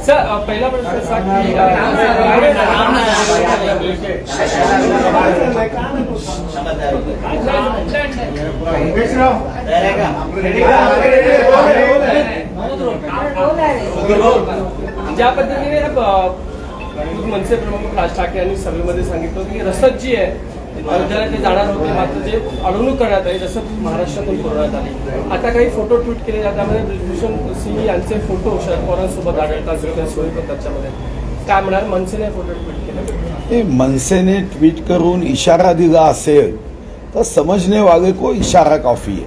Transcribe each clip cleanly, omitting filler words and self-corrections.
Sir पहिला प्रश्न असा की ज्या पद्धतीने मनसे प्रमुख राज ठाकरे यांनी सभेमध्ये सांगितलं की रसद जी आहे अयोध्येला ते जाणार होते, मात्र जे अडवणूक करण्यात आली जसं महाराष्ट्रातून पुरवण्यात आली. आता काही फोटो ट्विट केले जातात, त्यामध्ये ब्रिजभूषण सिंह यांचे फोटो शरद पवारांसोबत आढळतात. त्याच्यामध्ये काय म्हणाल, मनसेने फोटो ट्विट केले? मनसेने ट्वीट करून इशारा दिला असेल तर समजने वाले को इशारा काफी है.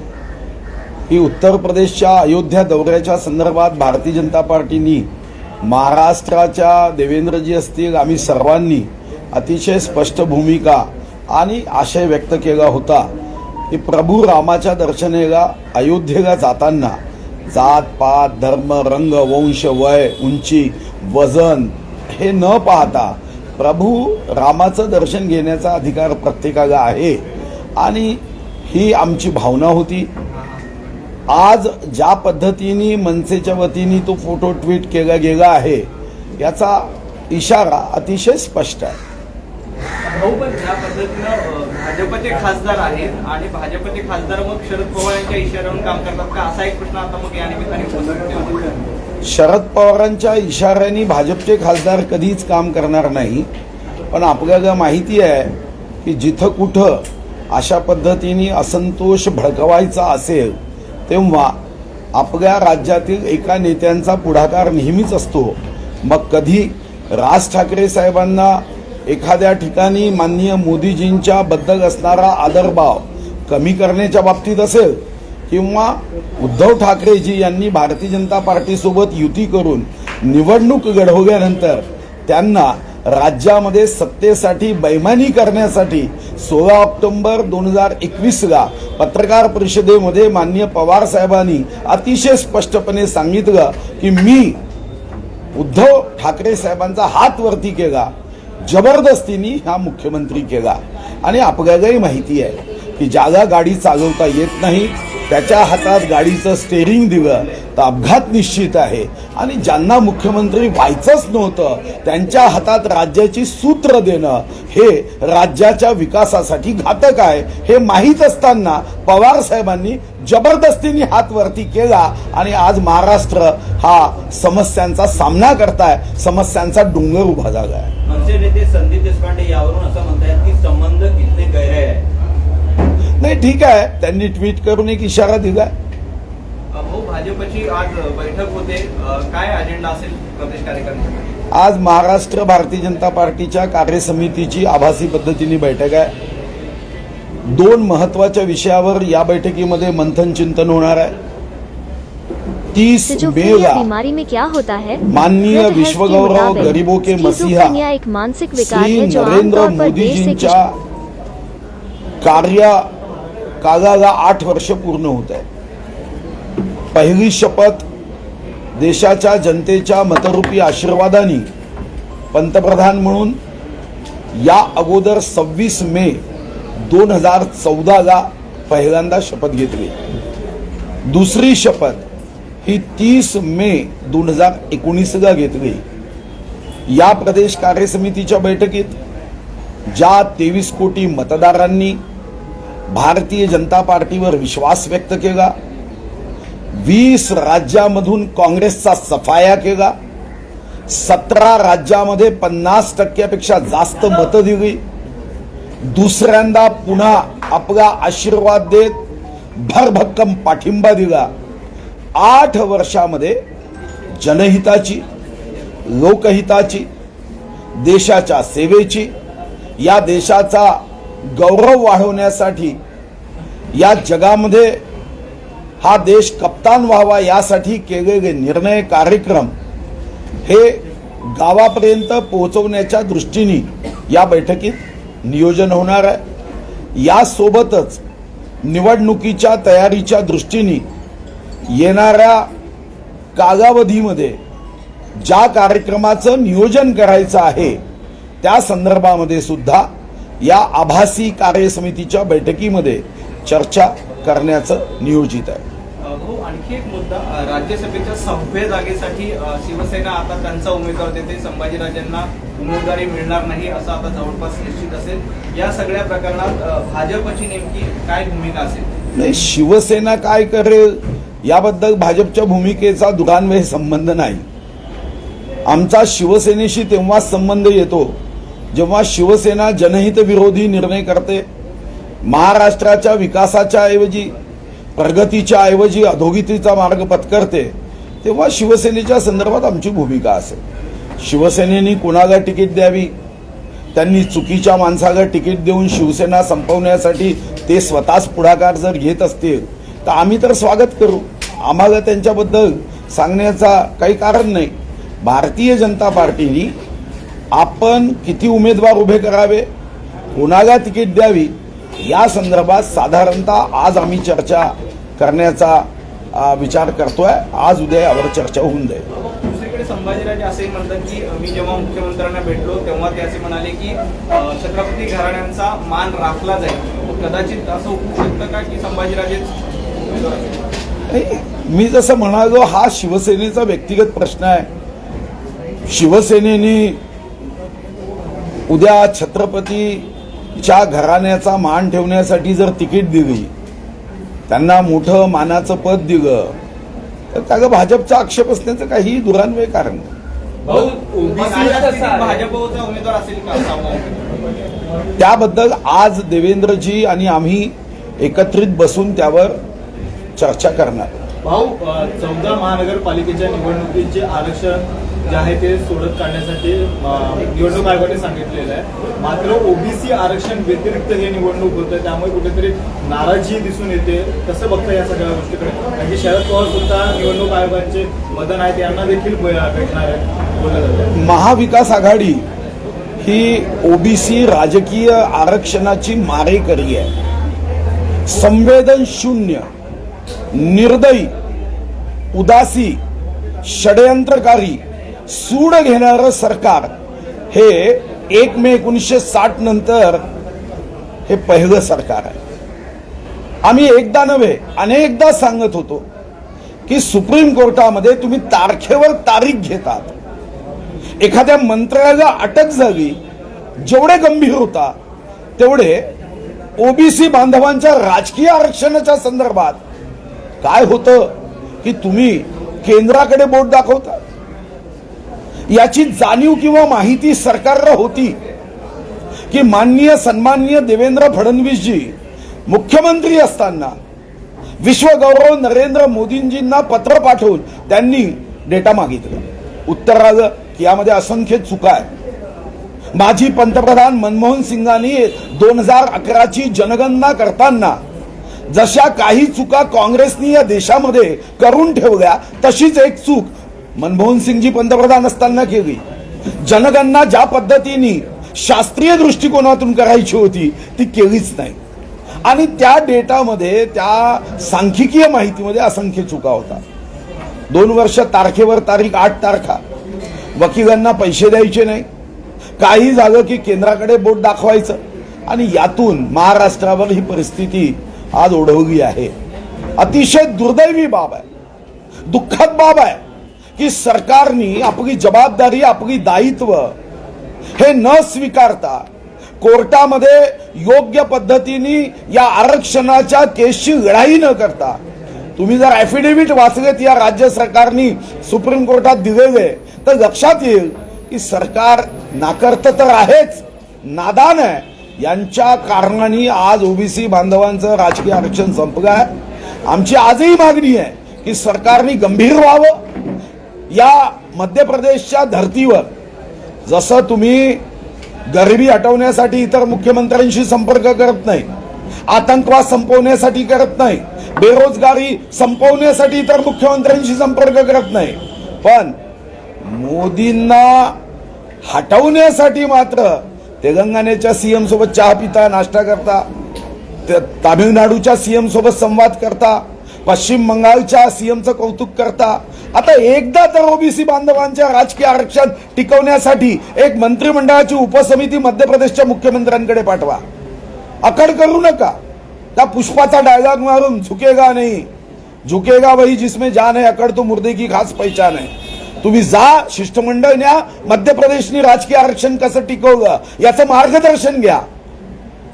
ही उत्तर प्रदेशच्या अयोध्या दौऱ्याच्या संदर्भात भारतीय जनता पार्टीनी, महाराष्ट्राच्या देवेंद्रजी असतील, आम्ही सर्वांनी अतिशय स्पष्ट भूमिका आणि आशय व्यक्त केला होता की प्रभू रामाच्या दर्शनाला अयोध्येला जाताना जात पात धर्म रंग वंश वय उंची वजन हे न पाहता प्रभू रामाचं दर्शन घेण्याचा अधिकार प्रत्येकाला आहे आणि ही आमची भावना होती. आज ज्या पद्धतीने मनसेच्या वतीने तो फोटो ट्विट केला गेला आहे याचा इशारा अतिशय स्पष्ट आहे. भाऊ, पण ज्या पद्धतीनं भाजपचे खासदार आहेत आणि भाजपचे खासदार मग शरद पवार यांच्या इशाऱ्यावरून काम करतात का, असा एक प्रश्न आता मग या निमित्ताने उपस्थित. शरद पवारांच्या इशाऱ्याने भाजपचे खासदार कधीच काम करणार नाही. पण आपल्याला माहिती आहे की जिथं कुठं अशा पद्धतीने असंतोष भडकवायचा असेल तेव्हा आपल्या राज्यातील एका नेत्यांचा पुढाकार नेहमीच असतो. मग कधी राज ठाकरे साहेबांना एखाद्या ठिकाणी माननीय मोदीजींच्या बद्दल असणारा आदरभाव कमी करण्याच्या बाबतीत असेल किंवा उद्धव ठाकरेजी यांनी भारतीय जनता पार्टीसोबत युती करून निवडणूक लढवल्यानंतर त्यांना राज्यामध्ये सत्तेसाठी बैमानी करण्यासाठी 16 ऑक्टोबर 2021ला पत्रकार परिषदेमध्ये माननीय पवार साहेबांनी अतिशय स्पष्टपणे सांगितलं की मी उद्धव ठाकरे साहेबांचा हात वरती केला, जबरदस्तीने हा मुख्यमंत्री केला. आणि आपल्यालाही माहिती आहे की ज्याला गाडी चालवता येत नाही त्याच्या हातात गाडीचं स्टेअरिंग दिलं तर अपघात निश्चित आहे. आणि ज्यांना मुख्यमंत्री व्हायचंच नव्हतं त्यांच्या हातात राज्याची सूत्र देणं हे राज्याच्या विकासासाठी घातक आहे. हे माहीत असताना पवार साहेबांनी जबरदस्तीने हात वरती केला आणि आज महाराष्ट्र हा समस्यांचा सामना करताय, समस्यांचा डोंगर उभा झाला आहे. मनसे नेते संदीप देशपांडे यावरून असं म्हणतात की संबंध कितने गहरे आहे. नाही, ठीक आहे, त्यांनी ट्विट करून एक इशारा दिलाय. भाजपची आज बैठक होते, काय अजेंडा असेल प्रदेश कार्यकारिणीसाठी? आज महाराष्ट्र भारतीय जनता पार्टीच्या कार्यसमितीची आभासी पद्धतीने बैठक आहे. 2 महत्वाच्या विषयावर या बैठकीमध्ये मंथन चिंतन होणार आहे. 30 मेला बीमारी में क्या होता है, माननीय विश्वगौरव गरीबों के मसीहा एक मानसिक विकार श्री है जो नरेंद्र मोदीजींच्या कार्यकालाला 8 वर्ष पूर्ण होत आहे. पहिली शपथ देशाच्या जनतेच्या मतरूपी आशीर्वादाने पंतप्रधान म्हणून या अगोदर 26 मे 2014ला पहिल्यांदा शपथ घेतली. दुसरी शपथ ही 30 मे 2019ला घेतली. या प्रदेश कार्यसमितीच्या बैठकीत ज्या 23 कोटी मतदारांनी भारतीय जनता पार्टीवर विश्वास व्यक्त केला, 20 राज्यामधून काँग्रेसचा सफाया केला, 17 राज्यामध्ये 50% जास्त मतं दिली, दुसऱ्यांदा पुन्हा आपला आशीर्वाद देत भरभक्कम पाठिंबा दिला. 8 वर्षामध्ये जनहिताची, लोकहिताची, देशाच्या सेवेची, या देशाचा गौरव वाढवण्यासाठी, या जगामध्ये हा देश कप्तान व्हावा यासाठी केलेले निर्णय, कार्यक्रम हे गावापर्यंत पोहोचवण्याच्या दृष्टीने या बैठकीत नियोजन होणार आहे. यासोबतच निवडणुकीच्या तयारीच्या दृष्टीने येणाऱ्या कालावधीमध्ये ज्या कार्यक्रमाचं नियोजन करायचं आहे त्या संदर्भामध्ये सुद्धा या आभासी कार्यसमितीच्या बैठकीमध्ये चर्चा करण्याचं नियोजित आहे. भाऊ, आणखी एक मुद्दा, राज्यसभेच्या 6व्या जागेसाठी शिवसेना आता त्यांचा उमेदवार देते, संभाजीराजेंना उमेदवारी मिळणार नाही असं आता जवळपास निश्चित असेल. या सगळ्या प्रकरणात भाजपची नेमकी काय भूमिका असेल? नाही, शिवसेना काय करेल याबद्दल भाजपच्या भूमिकेचा दुरान्वय संबंध नाही. आमचा शिवसेनेशी तेव्हाच संबंध येतो जेव्हा शिवसेना जनहित विरोधी निर्णय करते, महाराष्ट्राच्या विकासाच्या ऐवजी, प्रगतीच्या ऐवजी अधोगतीचा मार्ग पत्करते, तेव्हा शिवसेनेच्या संदर्भात आमची भूमिका असेल. शिवसेनेने कुणाला तिकीट द्यावी, त्यांनी चुकीच्या माणसाला तिकीट देऊन शिवसेना संपवण्यासाठी ते स्वतःच पुढाकार जर घेत असतील तर आम्ही तर स्वागत करू. आम्हाला त्यांच्याबद्दल सांगण्याचा काही कारण नाही. भारतीय जनता पार्टीने आपण किती उमेदवार उभे करावे, कोणाला तिकीट द्यावी या संदर्भात साधारणतः आज आम्ही चर्चा करण्याचा विचार करतोय. आज उद्या यावर चर्चा होऊन जाईल. दुसरीकडे संभाजीराजे असंही म्हणतात की मी जेव्हा मुख्यमंत्र्यांना भेटलो तेव्हा ते असे म्हणाले की छत्रपती घराण्यांचा मान राखला जाईल. कदाचित असं होऊ शकतं का की संभाजीराजेच उमेदवार असेल? मी जसं म्हणालो, हा शिवसेनेचा व्यक्तिगत प्रश्न आहे. शिवसेनेने उद्या छत्रपतीच्या घराण्याचा मान ठेवण्यासाठी जर तिकीट दिली, त्यांना मोठं मानाचं पद दिलं तर त्याला भाजपचा आक्षेप असण्याचं काही दुरान्वय कारण नाही. भाजपचा उमेदवार असेल का? त्याबद्दल आज देवेंद्रजी आणि आम्ही एकत्रित बसून त्यावर चर्चा करणार. भाऊ, 14 महानगरपालिकेच्या निवडणुकीचे आरक्षण जे आहे ते सोडत काढण्यासाठी निवडणूक आयोगाने सांगितलेलं आहे. मात्र ओबीसी आरक्षण व्यतिरिक्त हे निवडणूक होतं, त्यामुळे कुठेतरी नाराजी दिसून येते. कसं बघता या सगळ्या गोष्टीकडे? कारण की शरद पवार सुद्धा निवडणूक आयोगाचे मदन आहेत, यांना देखील भेटणार आहेत बोललं जातं. महाविकास आघाडी ही ओबीसी राजकीय आरक्षणाची मारेकरी आहे. संवेदन शून्य, निर्दयी, उदासी, षडयंत्रकारी, सूड घेणारं सरकार हे 1 मे 1960 नंतर हे पहिलं सरकार आहे. आम्ही एकदा नव्हे अनेकदा सांगत होतो की सुप्रीम कोर्टामध्ये तुम्ही तारखेवर तारीख घेतात. एखाद्या मंत्र्याला अटक झाली, जेवढे गंभीर होता तेवढे ओबीसी बांधवांच्या राजकीय आरक्षणाच्या संदर्भात काय होतं की तुम्ही केंद्राकडे बोट दाखवता. याची जाणीव किंवा माहिती सरकारला होती की माननीय सन्माननीय देवेंद्र फडणवीसजी मुख्यमंत्री असताना विश्वगौरव नरेंद्र मोदींजींना पत्र पाठवून त्यांनी डेटा मागितला. उत्तर आलं की यामध्ये असंख्य चुका आहेत. माजी पंतप्रधान मनमोहन सिंगांनी 2011ची जनगणना करताना जशा काही चुका काँग्रेसनी या देशामध्ये करून ठेवल्या तशीच एक चूक मनमोहन सिंगजी पंतप्रधान असताना केली. जनगणना ज्या पद्धतीने शास्त्रीय दृष्टिकोनातून करायची होती ती केलीच नाही आणि त्या डेटामध्ये, त्या सांख्यिकीय माहितीमध्ये असंख्य चुका होता. 2 वर्ष तारखेवर तारीख, 8 तारखा, वकिलांना पैसे द्यायचे नाही, काही झालं की केंद्राकडे बोट दाखवायचं आणि यातून महाराष्ट्रावर ही परिस्थिती आज ओढवली आहे. अतिशय दुर्दैवी बाब आहे, दुःखद बाब आहे की सरकारने आपली जबाबदारी, आपली दायित्व हे न स्वीकारता कोर्टामध्ये योग्य पद्धतीने या आरक्षणाच्या केसची लढाई न करता, तुम्ही जर ॲफिडेव्हिट वाचलेत या राज्य सरकारने सुप्रीम कोर्टात दिलेले तर लक्षात येईल की सरकार नाकर्त तर आहेच, नादान आहे. यांच्या कारणाने आज ओबीसी बांधवांचं राजकीय आरक्षण संपलं आहे. आमची आजही मागणी आहे की सरकारने गंभीर व्हावं. या मध्य प्रदेशच्या धर्तीवर जसं तुम्ही गरिबी हटवण्यासाठी इतर मुख्यमंत्र्यांशी संपर्क करत नाही, आतंकवाद संपवण्यासाठी करत नाही, बेरोजगारी संपवण्यासाठी इतर मुख्यमंत्र्यांशी संपर्क करत नाही, पण मोदींना हटवण्यासाठी मात्र तेलंगणाच्या सीएम सोबत चहा पिता, नाश्ता करता, तामिळनाडूच्या सीएम सोबत संवाद करता, पश्चिम बंगालच्या सीएमचं कौतुक करता, आता एकदा तर ओबीसी बांधवांच्या राजकीय आरक्षण टिकवण्यासाठी एक मंत्रिमंडळाची उपसमिती मध्य प्रदेशच्या मुख्यमंत्र्यांकडे पाठवा. अकड करू नका. त्या पुष्पाचा डायलॉग मारून झुकेगा नाही, झुकेगा वही जिसमें जान है, अकड़ तो मुर्दे की खास पहचान है. तुम्ही जा, शिष्टमंडळ न्या, मध्य प्रदेशनी राजकीय आरक्षण कसं टिकवलं याचं मार्गदर्शन घ्या.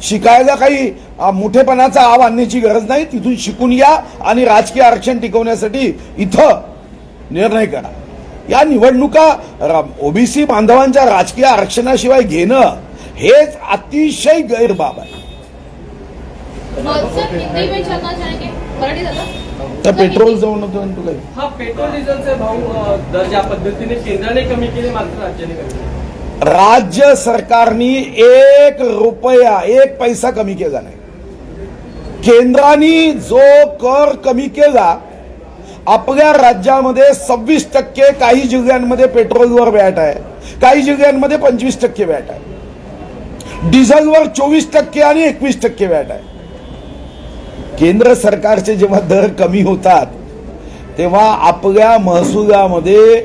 शिकायला काही मोठेपणाचा आव आणण्याची गरज नाही. तिथून शिकून या आणि राजकीय आरक्षण टिकवण्यासाठी इथं निर्णय करा. या निवडणुका ओबीसी बांधवांच्या राजकीय आरक्षणाशिवाय घेणं हेच अतिशय गैरबाब आहे. सर हिंदी में चलना चाहेंगे, मराठी झालं? तर पेट्रोल जाऊन होतो तू काही हा पेट्रोल डिझेलचे भाव दर ज्या पद्धतीने केंद्राने कमी केले मात्र राज्याने कमी केले. राज्य सरकारनी 1 रुपया 1 पैसा कमी केला नाही. केंद्राने जो कर कमी केला, आपल्या राज्यामध्ये 26%, काही जिल्ह्यांमध्ये पेट्रोलवर वॅट आहे, काही जिल्ह्यांमध्ये 25% वॅट आहे, डिझेलवर 24% आणि 21% वॅट आहे. केंद्र सरकारचे जेव्हा दर कमी होतात तेव्हा आपल्या महसुलामध्ये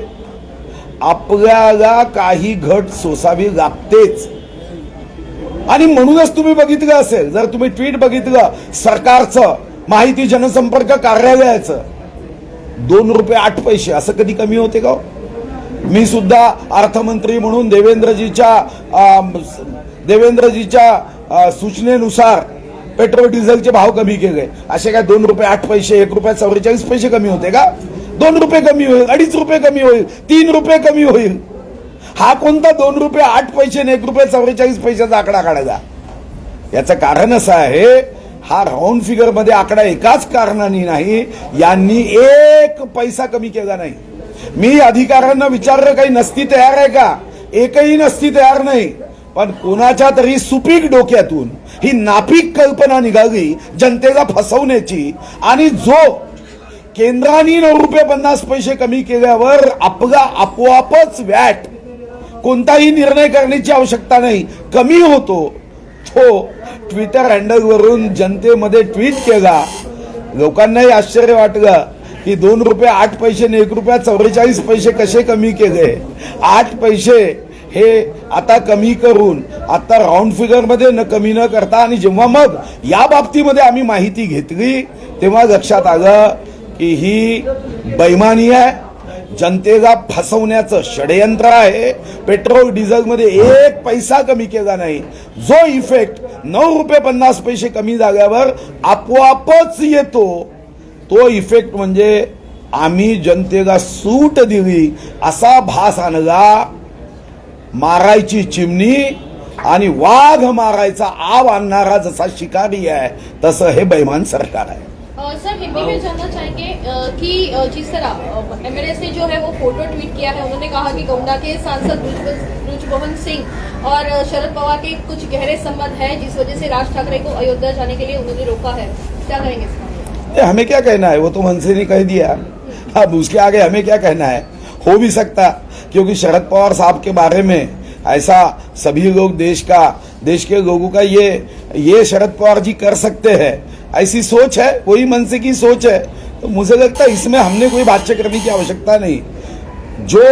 आपल्याला काही घट सोसावी लागतेच. आणि म्हणूनच तुम्ही बघितलं असेल, जर तुम्ही ट्विट बघितलं सरकारचं, माहिती जनसंपर्क कार्यालयाचं, 2 रुपये 8 पैसे असं कधी कमी होते का? मी सुद्धा अर्थमंत्री म्हणून देवेंद्रजीच्या सूचनेनुसार पेट्रोल डिझेलचे भाव कमी केले. असे काय 2 रुपये 8 पैसे, 1 रुपया 44 पैसे कमी होते का? 2 रुपये कमी होईल, 2.5 रुपये कमी होईल, 3 रुपये कमी होईल. हा कोणता 2 रुपये 8 पैसे आणि 1 रुपये 44 पैशाचा आकडा काढायचा? याचं कारण असं आहे, हा राऊंड फिगर मध्ये आकडा एकाच कारणाने नाही, यांनी 1 पैसा कमी केला नाही. मी अधिकाऱ्यांना विचारलं काही नसती तयार आहे का? एकही नसती तयार नाही. पण कोणाच्या तरी सुपीक डोक्यातून ही नापीक कल्पना निघाली जनतेला फसवण्याची, आणि जो केंद्राने 9 रुपये 50 पैसे कमी केल्यावर आपला आपोआपच वॅट, कोणताही निर्णय करण्याची आवश्यकता नाही, कमी होतो, तो ट्विटर हँडलवरून जनतेमध्ये ट्विट केला. लोकांनाही आश्चर्य वाटलं की 2 रुपये 8 पैसे आणि 1 रुपया 44 पैसे कसे कमी केले. 8 पैसे हे आता कमी करून आता राऊंड फिगर मध्ये कमी न करता, आणि जेव्हा मग या बाबतीमध्ये आम्ही माहिती घेतली तेव्हा लक्षात आलं की ही बेईमानी आहे, जनतेला फसवण्याचं षडयंत्र आहे. पेट्रोल डिझेलमध्ये 1 पैसा कमी केला नाही. जो इफेक्ट 9 रुपये 50 पैसे कमी झाल्यावर आपोआपच येतो, तो इफेक्ट म्हणजे आम्ही जनतेला सूट दिली असा भास आणला. मारायची चिमणी आणि वाघ मारायचा आव आणणारा जसा शिकारी आहे तसं हे बेईमान सरकार आहे. सर हिंदी में जानना चाहेंगे कि जिस तरह एमएलए ने जो है वो फोटो ट्वीट किया है, उन्होंने कहा कि गोंडा के सांसद ब्रजमोहन सिंह और शरद पवार के कुछ गहरे संबंध है, जिस वजह से राज ठाकरे को अयोध्या जाने के लिए उन्होंने रोका है. क्या कहेंगे इसका? हमें क्या कहना है, वो तो मनसे ने कह दिया. अब उसके आगे हमें क्या कहना है? हो भी सकता, क्योंकि शरद पवार साहब के बारे में ऐसा सभी लोग देश के लोगों का ये शरद पवार जी कर सकते हैं, ऐसी सोच है, वही मनसे की सोच है. तो मुझे लगता है इसमें हमने कोई बातचीत करने की आवश्यकता नहीं. जो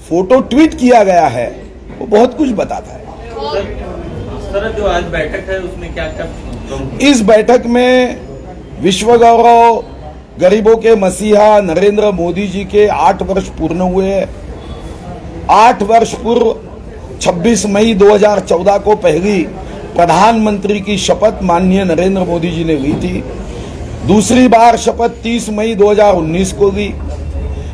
फोटो ट्वीट किया गया है वो बहुत कुछ बताता है. सर जो आज बैठक है उसमें क्या क्या? इस बैठक में विश्व गौरव, गरीबों के मसीहा नरेंद्र मोदी जी के 8 वर्ष पूर्ण हुए. 8 वर्ष पूर्व 26 मई 2014 को पहली प्रधानमंत्री की शपथ माननीय नरेंद्र मोदी जी ने ली थी. दूसरी बार शपथ 30 मई 2019 को ली.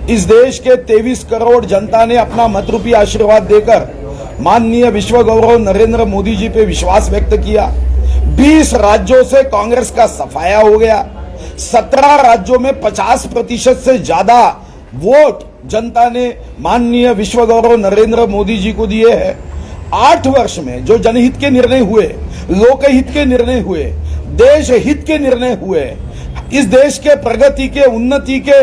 इस देश के 23 करोड़ जनता ने अपना मतरूपी आशीर्वाद देकर माननीय विश्व गौरव नरेंद्र मोदी जी पे विश्वास व्यक्त किया. 20 राज्यों से कांग्रेस का सफाया हो गया. 17 राज्यों में 50% से ज्यादा वोट जनता ने माननीय विश्व गौरव नरेंद्र मोदी जी को दिए हैं. 8 वर्ष में जो जनहित के निर्णय हुए, लोकहित के निर्णय हुए, देश हित के निर्णय हुए, इस देश के प्रगति के, उन्नति के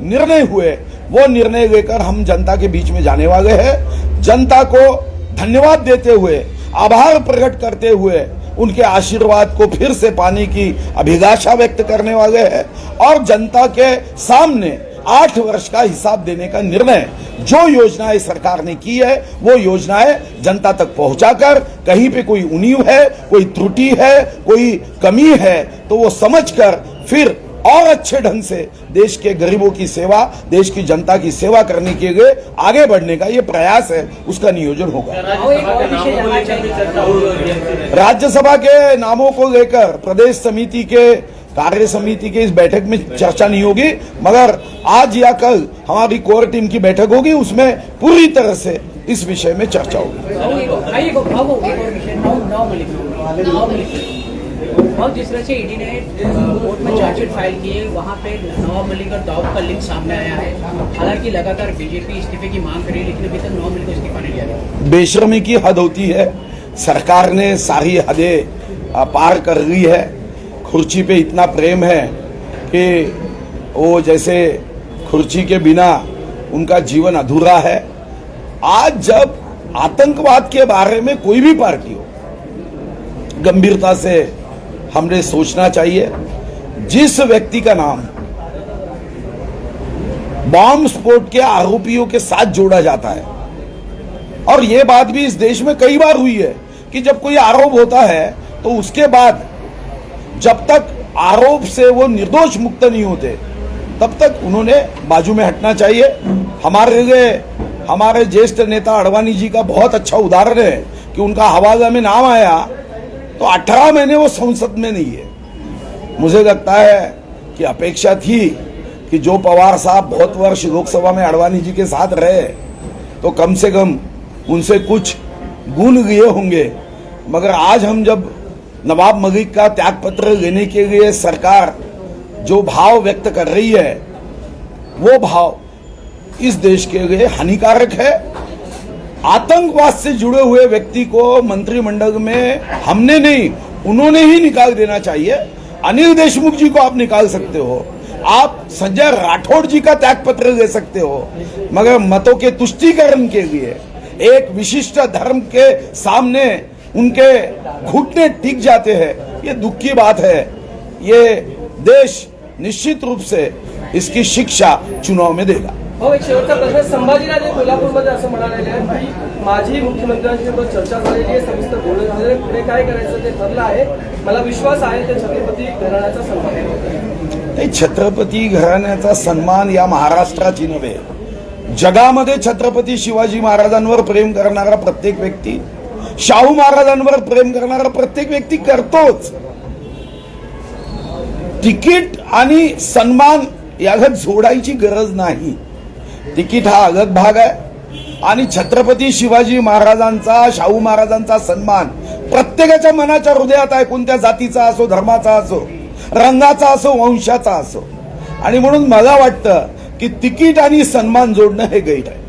निर्णय हुए, वो निर्णय लेकर हम जनता के बीच में जाने वाले हैं. जनता को धन्यवाद देते हुए, आभार प्रकट करते हुए उनके आशीर्वाद को फिर से पाने की अभिलाषा व्यक्त करने वाले हैं और जनता के सामने 8 वर्ष का हिसाब देने का निर्णय जो योजनाएं सरकार ने की है वो योजनाएं जनता तक पहुंचाकर कहीं पे कोई उणीव है, कोई त्रुटि है, कोई कमी है तो वो समझकर फिर और अच्छे ढंग से देश के गरीबों की सेवा, देश की जनता की सेवा करने के लिए आगे बढ़ने का ये प्रयास है, उसका नियोजन होगा। राज्यसभा के नामों को लेकर प्रदेश समिति के कार्य समिति के इस बैठक में चर्चा नहीं होगी, मगर आज या कल हमारी कोर टीम की बैठक होगी, उसमें पूरी तरह से इस विषय में चर्चा होगी। और जिस तरह से ईडी ने कोर्ट में चार्जशीट फाइल की है, वहाँ पे नवाब मलिक और दाऊद का लिंक सामने आया है। हालांकि लगातार बीजेपी इस्तीफे की मांग कर रही है, लेकिन अभी तक नवाब मलिक को इस्तीफा नहीं दिया गया। बेशर्मी की हद होती है, सरकार ने सारी हदें पार कर ली है। खुर्ची पे इतना प्रेम है कि वो जैसे खुर्ची के बिना उनका जीवन अधूरा है। आज जब आतंकवाद के बारे में कोई भी पार्टी हो, गंभीरता से हमने सोचना चाहिए। जिस व्यक्ति का नाम बॉम्ब स्फोट के आरोपियों के साथ जोड़ा जाता है, और यह बात भी इस देश में कई बार हुई है कि जब कोई आरोप होता है तो उसके बाद जब तक आरोप से वो निर्दोष मुक्त नहीं होते तब तक उन्होंने बाजू में हटना चाहिए। हमारे लिए हमारे ज्येष्ठ नेता अडवाणी जी का बहुत अच्छा उदाहरण है कि उनका हवाला में नाम आया तो 18 महीने वो संसद में नहीं है। मुझे लगता है कि अपेक्षा थी कि जो पवार साहब बहुत वर्ष लोकसभा में अडवाणी जी के साथ रहे तो कम से कम उनसे कुछ गुण लिए होंगे, मगर आज हम जब नवाब मलिक का त्यागपत्र लेने के लिए सरकार जो भाव व्यक्त कर रही है वो भाव इस देश के लिए हानिकारक है। आतंकवाद से जुड़े हुए व्यक्ति को मंत्रिमंडल में हमने नहीं, उन्होंने ही निकाल देना चाहिए। अनिल देशमुख जी को आप निकाल सकते हो, आप संजय राठौड़ जी का त्यागपत्र ले सकते हो, मगर मतों के तुष्टीकरण के लिए एक विशिष्ट धर्म के सामने उनके घुटने टिक जाते हैं, ये दुख की बात है। ये देश निश्चित रूप से इसकी शिक्षा चुनाव में देगा। हो, एक शेवटचा प्रश्न, संभाजीराजे कोल्हापूरमध्ये असं म्हणालेले आहे की माझी मुख्यमंत्र्यांसोबत चर्चा झालेली आहे, सविस्तर बोलणं झालेलं आहे, पुढे काय करायचं ते ठरलं आहे, मला विश्वास आहे ते छत्रपती घराण्याचा सन्मान आहे। नाही, छत्रपती घराण्याचा सन्मान या महाराष्ट्राची नव्हे, जगामध्ये छत्रपती शिवाजी महाराजांवर प्रेम करणारा प्रत्येक व्यक्ती, शाहू महाराजांवर प्रेम करणारा प्रत्येक व्यक्ती करतोच। तिकीट आणि सन्मान याला जोडायची गरज नाही। तिकीट हा अलग भाग आहे आणि छत्रपती शिवाजी महाराजांचा, शाहू महाराजांचा सन्मान प्रत्येकाच्या मनाच्या हृदयात आहे, कोणत्या जातीचा असो, धर्माचा असो, रंगाचा असो, वंशाचा असो। आणि म्हणून मला वाटतं की तिकीट आणि सन्मान जोडणं हे गैर आहे।